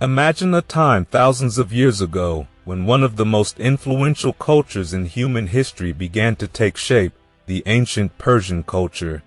Imagine a time thousands of years ago, when one of the most influential cultures in human history began to take shape, the ancient Persian culture.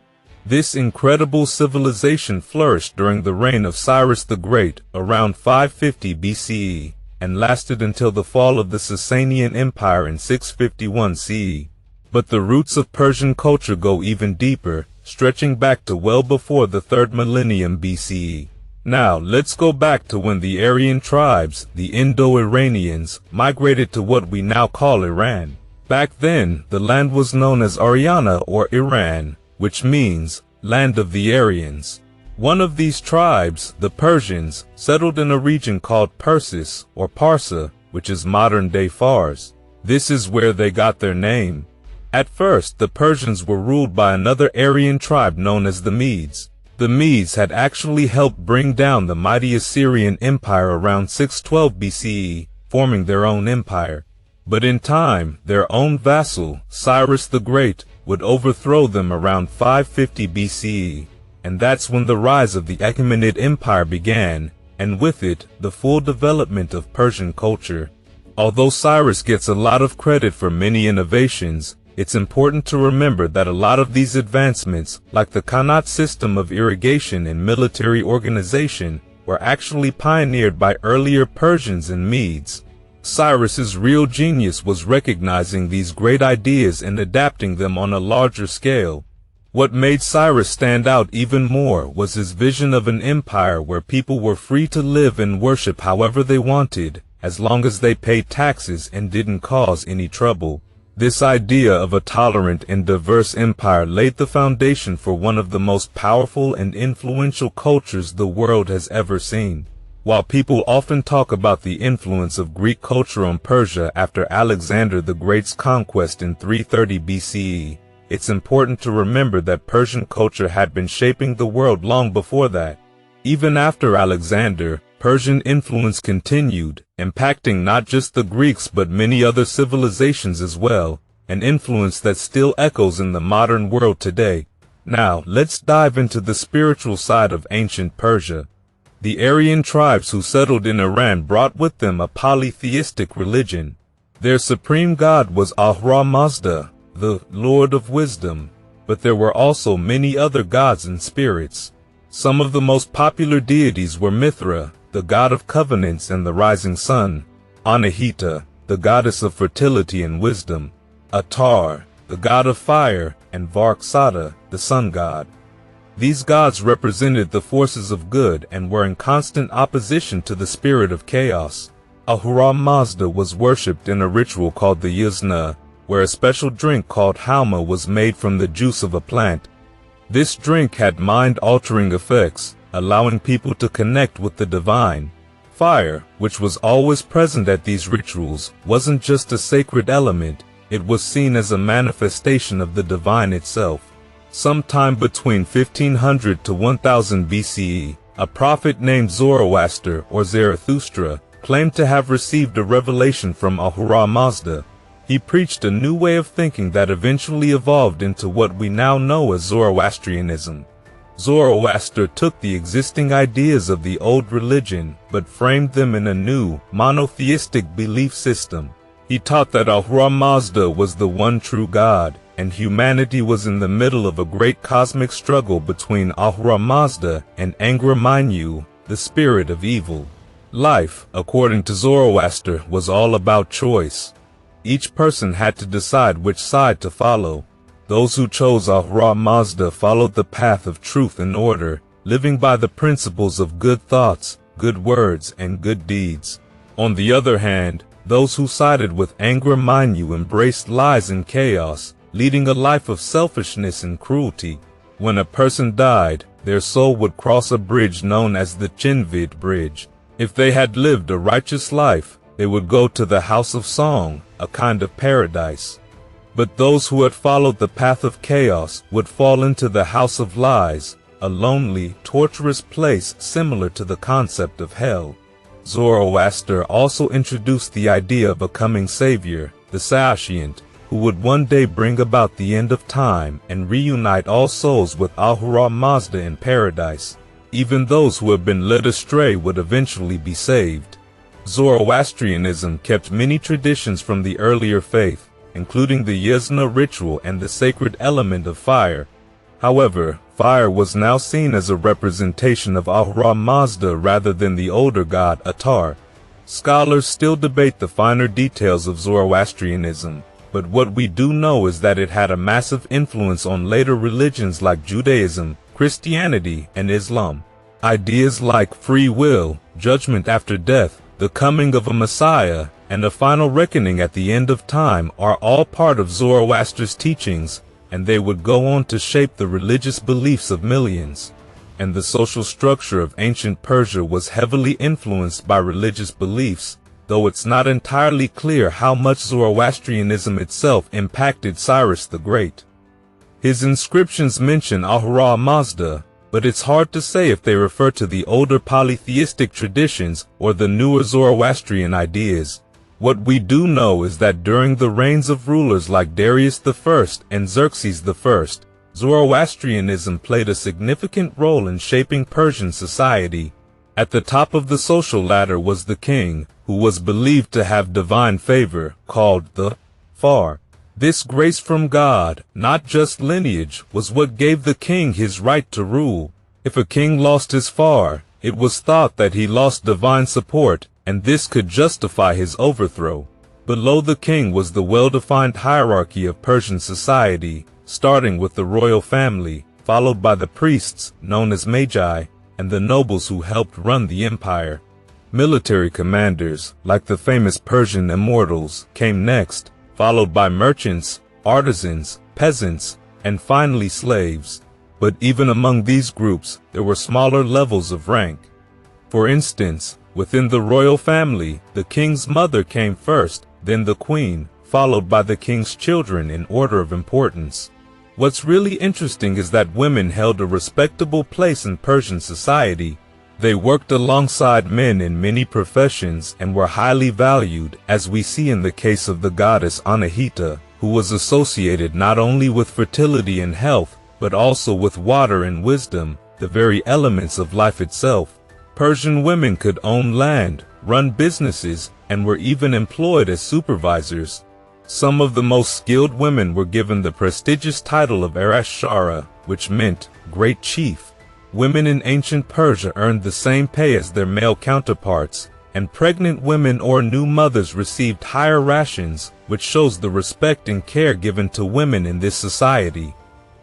This incredible civilization flourished during the reign of Cyrus the Great around 550 BCE, and lasted until the fall of the Achaemenid Empire in 651 CE. But the roots of Persian culture go even deeper, stretching back to well before the 3rd millennium BCE. Now, let's go back to when the Aryan tribes, the Indo-Iranians, migrated to what we now call Iran. Back then, the land was known as Aryana or Iran, which means land of the Aryans. One of these tribes, the Persians, settled in a region called Persis or Parsa, which is modern-day Fars. This is where they got their name. At first, the Persians were ruled by another Aryan tribe known as the Medes. The Medes had actually helped bring down the mighty Assyrian Empire around 612 BCE, forming their own empire. But in time, their own vassal, Cyrus the Great, would overthrow them around 550 BCE. And that's when the rise of the Achaemenid Empire began, and with it, the full development of Persian culture. Although Cyrus gets a lot of credit for many innovations, it's important to remember that a lot of these advancements, like the Qanat system of irrigation and military organization, were actually pioneered by earlier Persians and Medes. Cyrus's real genius was recognizing these great ideas and adapting them on a larger scale. What made Cyrus stand out even more was his vision of an empire where people were free to live and worship however they wanted, as long as they paid taxes and didn't cause any trouble. This idea of a tolerant and diverse empire laid the foundation for one of the most powerful and influential cultures the world has ever seen. While people often talk about the influence of Greek culture on Persia after Alexander the Great's conquest in 330 BCE, it's important to remember that Persian culture had been shaping the world long before that. Even after Alexander, Persian influence continued, impacting not just the Greeks but many other civilizations as well, an influence that still echoes in the modern world today. Now, let's dive into the spiritual side of ancient Persia. The Aryan tribes who settled in Iran brought with them a polytheistic religion. Their supreme god was Ahura Mazda, the Lord of Wisdom, but there were also many other gods and spirits. Some of the most popular deities were Mithra, the god of covenants and the rising sun; Anahita, the goddess of fertility and wisdom; Atar, the god of fire; and Varksada, the sun god. These gods represented the forces of good and were in constant opposition to the spirit of chaos. Ahura Mazda was worshipped in a ritual called the Yuzna, where a special drink called halma was made from the juice of a plant. This drink had mind-altering effects, allowing people to connect with the divine. Fire, which was always present at these rituals, wasn't just a sacred element, it was seen as a manifestation of the divine itself. Sometime between 1500 to 1000 BCE, a prophet named Zoroaster or Zarathustra claimed to have received a revelation from Ahura Mazda. He preached a new way of thinking that eventually evolved into what we now know as Zoroastrianism. Zoroaster took the existing ideas of the old religion, but framed them in a new, monotheistic belief system. He taught that Ahura Mazda was the one true God, and humanity was in the middle of a great cosmic struggle between Ahura Mazda and Angra Mainyu, the spirit of evil. Life, according to Zoroaster, was all about choice. Each person had to decide which side to follow. Those who chose Ahura Mazda followed the path of truth and order, living by the principles of good thoughts, good words, and good deeds. On the other hand, those who sided with Angra Mainyu embraced lies and chaos, leading a life of selfishness and cruelty. When a person died, their soul would cross a bridge known as the Chinvid Bridge. If they had lived a righteous life, they would go to the House of Song, a kind of paradise. But those who had followed the path of chaos would fall into the House of Lies, a lonely, torturous place similar to the concept of hell. Zoroaster also introduced the idea of a coming savior, the Saoshyant, who would one day bring about the end of time and reunite all souls with Ahura Mazda in paradise. even those who have been led astray would eventually be saved. Zoroastrianism kept many traditions from the earlier faith, including the yasna ritual and the sacred element of fire. However, fire was now seen as a representation of Ahura Mazda rather than the older god Atar. Scholars still debate the finer details of Zoroastrianism, but what we do know is that it had a massive influence on later religions like Judaism, Christianity, and Islam. Ideas like free will, judgment after death, the coming of a Messiah, and a final reckoning at the end of time are all part of Zoroaster's teachings, and they would go on to shape the religious beliefs of millions. And the social structure of ancient Persia was heavily influenced by religious beliefs, though it's not entirely clear how much Zoroastrianism itself impacted Cyrus the Great. His inscriptions mention Ahura Mazda, but it's hard to say if they refer to the older polytheistic traditions or the newer Zoroastrian ideas. What we do know is that during the reigns of rulers like Darius I and Xerxes I, Zoroastrianism played a significant role in shaping Persian society. At the top of the social ladder was the king, who was believed to have divine favor, called the Far. This grace from God, not just lineage, was what gave the king his right to rule. If a king lost his far, it was thought that he lost divine support, and this could justify his overthrow. Below the king was the well-defined hierarchy of Persian society, starting with the royal family, followed by the priests, known as magi, and the nobles who helped run the empire. Military commanders, like the famous Persian immortals, came next, followed by merchants, artisans, peasants, and finally slaves. But even among these groups, there were smaller levels of rank. For instance, within the royal family, the king's mother came first, then the queen, followed by the king's children in order of importance. What's really interesting is that women held a respectable place in Persian society. They worked alongside men in many professions and were highly valued, as we see in the case of the goddess Anahita, who was associated not only with fertility and health, but also with water and wisdom, the very elements of life itself. Persian women could own land, run businesses, and were even employed as supervisors. Some of the most skilled women were given the prestigious title of Arashara, which meant great chief. Women in ancient Persia earned the same pay as their male counterparts, and pregnant women or new mothers received higher rations, which shows the respect and care given to women in this society.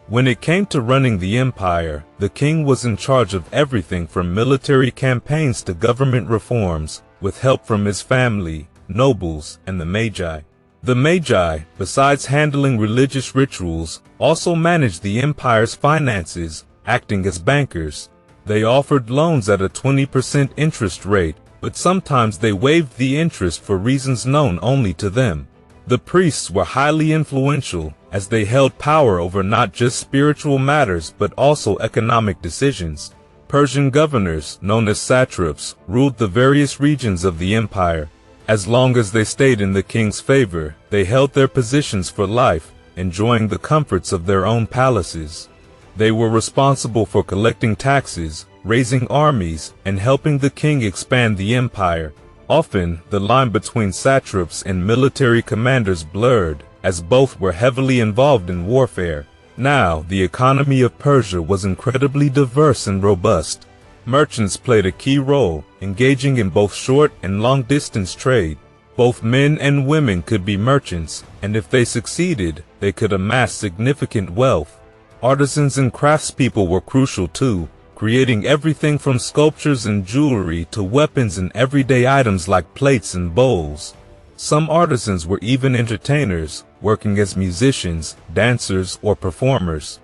When it came to running the empire, the king was in charge of everything from military campaigns to government reforms, with help from his family, nobles, and the magi. The magi, besides handling religious rituals, also managed the empire's finances, acting as bankers. They offered loans at a 20% interest rate, but sometimes they waived the interest for reasons known only to them. The priests were highly influential, as they held power over not just spiritual matters but also economic decisions. Persian governors, known as satraps, ruled the various regions of the empire. As long as they stayed in the king's favor, they held their positions for life, enjoying the comforts of their own palaces. They were responsible for collecting taxes, raising armies, and helping the king expand the empire. Often, the line between satraps and military commanders blurred, as both were heavily involved in warfare. Now, the economy of Persia was incredibly diverse and robust. Merchants played a key role, engaging in both short and long-distance trade. Both men and women could be merchants, and if they succeeded, they could amass significant wealth. Artisans and craftspeople were crucial too, creating everything from sculptures and jewelry to weapons and everyday items like plates and bowls. Some artisans were even entertainers, working as musicians, dancers, or performers.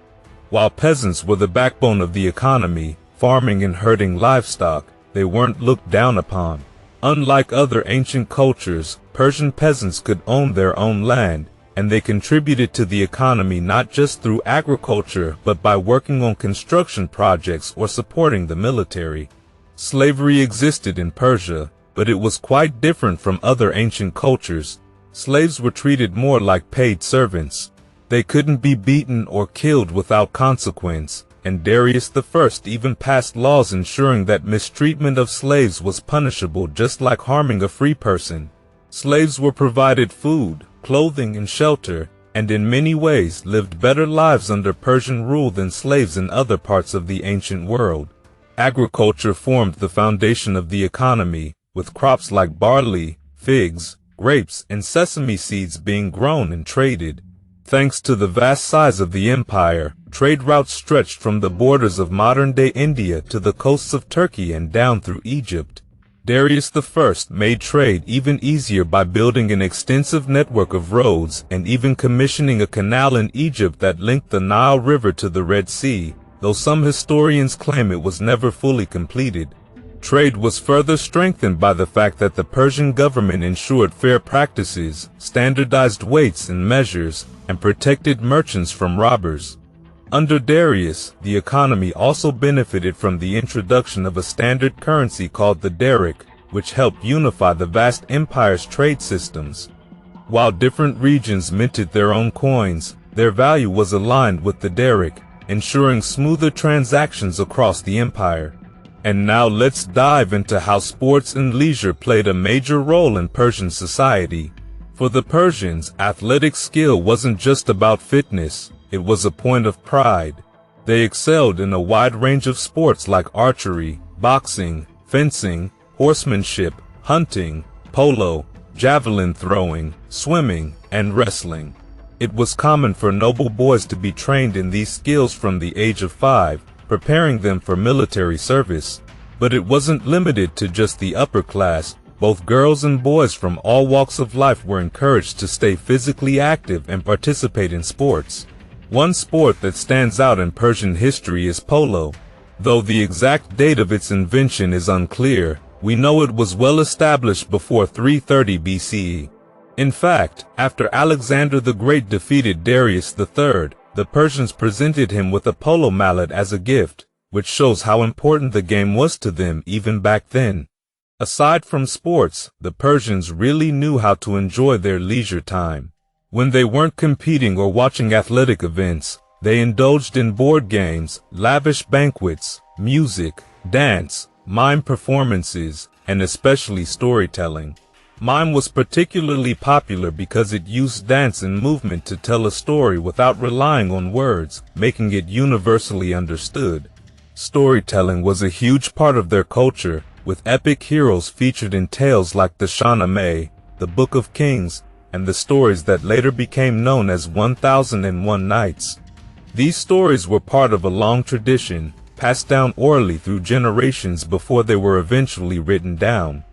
While peasants were the backbone of the economy, farming and herding livestock, they weren't looked down upon. Unlike other ancient cultures, Persian peasants could own their own land, and they contributed to the economy not just through agriculture but by working on construction projects or supporting the military. Slavery existed in Persia, but it was quite different from other ancient cultures. Slaves were treated more like paid servants. They couldn't be beaten or killed without consequence, and Darius I even passed laws ensuring that mistreatment of slaves was punishable just like harming a free person. Slaves were provided food, clothing, and shelter, and in many ways lived better lives under Persian rule than slaves in other parts of the ancient world. Agriculture formed the foundation of the economy, with crops like barley, figs, grapes, and sesame seeds being grown and traded. Thanks to the vast size of the empire, trade routes stretched from the borders of modern-day India to the coasts of Turkey and down through Egypt. Darius I made trade even easier by building an extensive network of roads and even commissioning a canal in Egypt that linked the Nile River to the Red Sea, though some historians claim it was never fully completed. Trade was further strengthened by the fact that the Persian government ensured fair practices, standardized weights and measures, and protected merchants from robbers. Under Darius, the economy also benefited from the introduction of a standard currency called the daric, which helped unify the vast empire's trade systems. While different regions minted their own coins, their value was aligned with the daric, ensuring smoother transactions across the empire. And now let's dive into how sports and leisure played a major role in Persian society. For the Persians, athletic skill wasn't just about fitness, it was a point of pride. They excelled in a wide range of sports like archery, boxing, fencing, horsemanship, hunting, polo, javelin throwing, swimming, and wrestling. It was common for noble boys to be trained in these skills from the age of 5, preparing them for military service. But it wasn't limited to just the upper class. Both girls and boys from all walks of life were encouraged to stay physically active and participate in sports. One sport that stands out in Persian history is polo. Though the exact date of its invention is unclear, we know it was well established before 330 BCE. In fact, after Alexander the Great defeated Darius III, the Persians presented him with a polo mallet as a gift, which shows how important the game was to them even back then. Aside from sports, the Persians really knew how to enjoy their leisure time. When they weren't competing or watching athletic events, they indulged in board games, lavish banquets, music, dance, mime performances, and especially storytelling. Mime was particularly popular because it used dance and movement to tell a story without relying on words, making it universally understood. Storytelling was a huge part of their culture, with epic heroes featured in tales like the Shahnameh, the Book of Kings, and the stories that later became known as 1001 Nights. These stories were part of a long tradition, passed down orally through generations before they were eventually written down.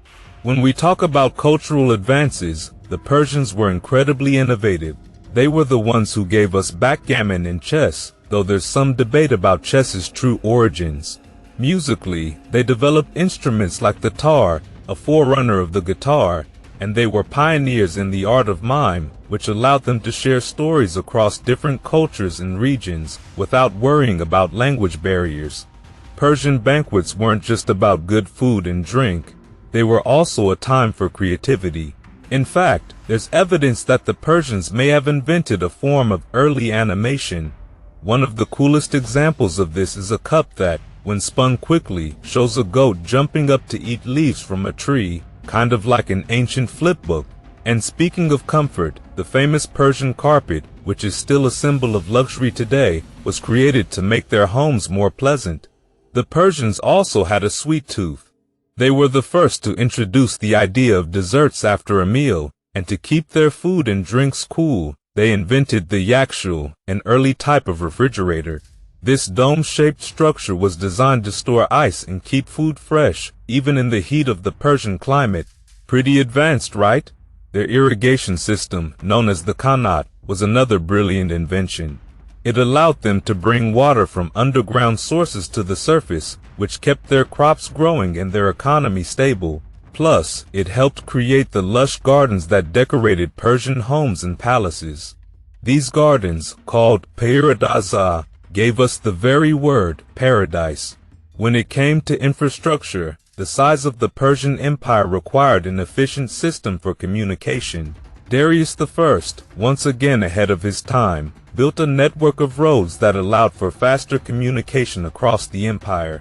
When we talk about cultural advances, the Persians were incredibly innovative. They were the ones who gave us backgammon and chess, though there's some debate about chess's true origins. Musically, they developed instruments like the tar, a forerunner of the guitar, and they were pioneers in the art of mime, which allowed them to share stories across different cultures and regions without worrying about language barriers. Persian banquets weren't just about good food and drink. They were also a time for creativity. In fact, there's evidence that the Persians may have invented a form of early animation. One of the coolest examples of this is a cup that, when spun quickly, shows a goat jumping up to eat leaves from a tree, kind of like an ancient flipbook. And speaking of comfort, the famous Persian carpet, which is still a symbol of luxury today, was created to make their homes more pleasant. The Persians also had a sweet tooth. They were the first to introduce the idea of desserts after a meal, and to keep their food and drinks cool, they invented the yakshul, an early type of refrigerator. This dome-shaped structure was designed to store ice and keep food fresh, even in the heat of the Persian climate. Pretty advanced, right? Their irrigation system, known as the qanat, was another brilliant invention. It allowed them to bring water from underground sources to the surface, which kept their crops growing and their economy stable. Plus, it helped create the lush gardens that decorated Persian homes and palaces. These gardens, called paradisa, gave us the very word paradise. When it came to infrastructure, the size of the Persian Empire required an efficient system for communication. Darius I, once again ahead of his time, built a network of roads that allowed for faster communication across the empire.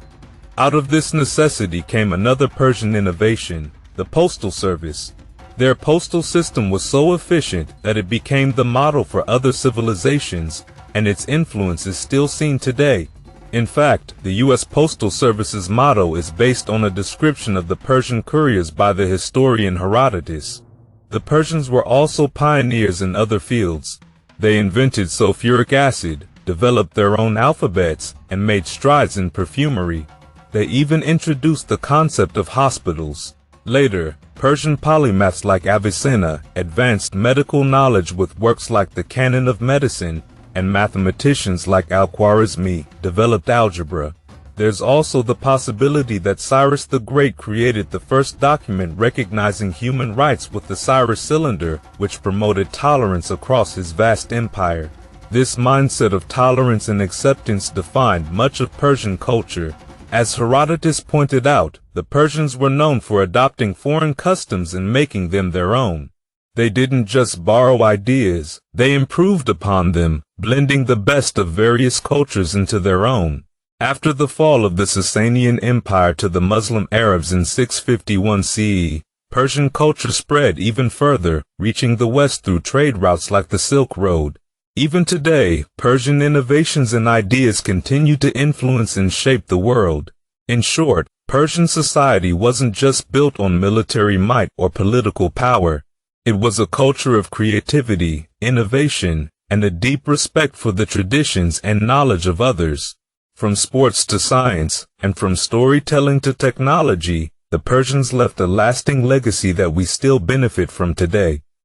Out of this necessity came another Persian innovation, the postal service. Their postal system was so efficient that it became the model for other civilizations, and its influence is still seen today. In fact, the U.S. Postal Service's motto is based on a description of the Persian couriers by the historian Herodotus. The Persians were also pioneers in other fields. They invented sulfuric acid, developed their own alphabets, and made strides in perfumery. They even introduced the concept of hospitals. Later, Persian polymaths like Avicenna advanced medical knowledge with works like the Canon of Medicine, and mathematicians like Al-Khwarizmi developed algebra. There's also the possibility that Cyrus the Great created the first document recognizing human rights with the Cyrus cylinder, which promoted tolerance across his vast empire. This mindset of tolerance and acceptance defined much of Persian culture. As Herodotus pointed out, the Persians were known for adopting foreign customs and making them their own. They didn't just borrow ideas, they improved upon them, blending the best of various cultures into their own. After the fall of the Sasanian Empire to the Muslim Arabs in 651 CE, Persian culture spread even further, reaching the West through trade routes like the Silk Road. Even today, Persian innovations and ideas continue to influence and shape the world. In short, Persian society wasn't just built on military might or political power. It was a culture of creativity, innovation, and a deep respect for the traditions and knowledge of others. From sports to science, and from storytelling to technology, the Persians left a lasting legacy that we still benefit from today.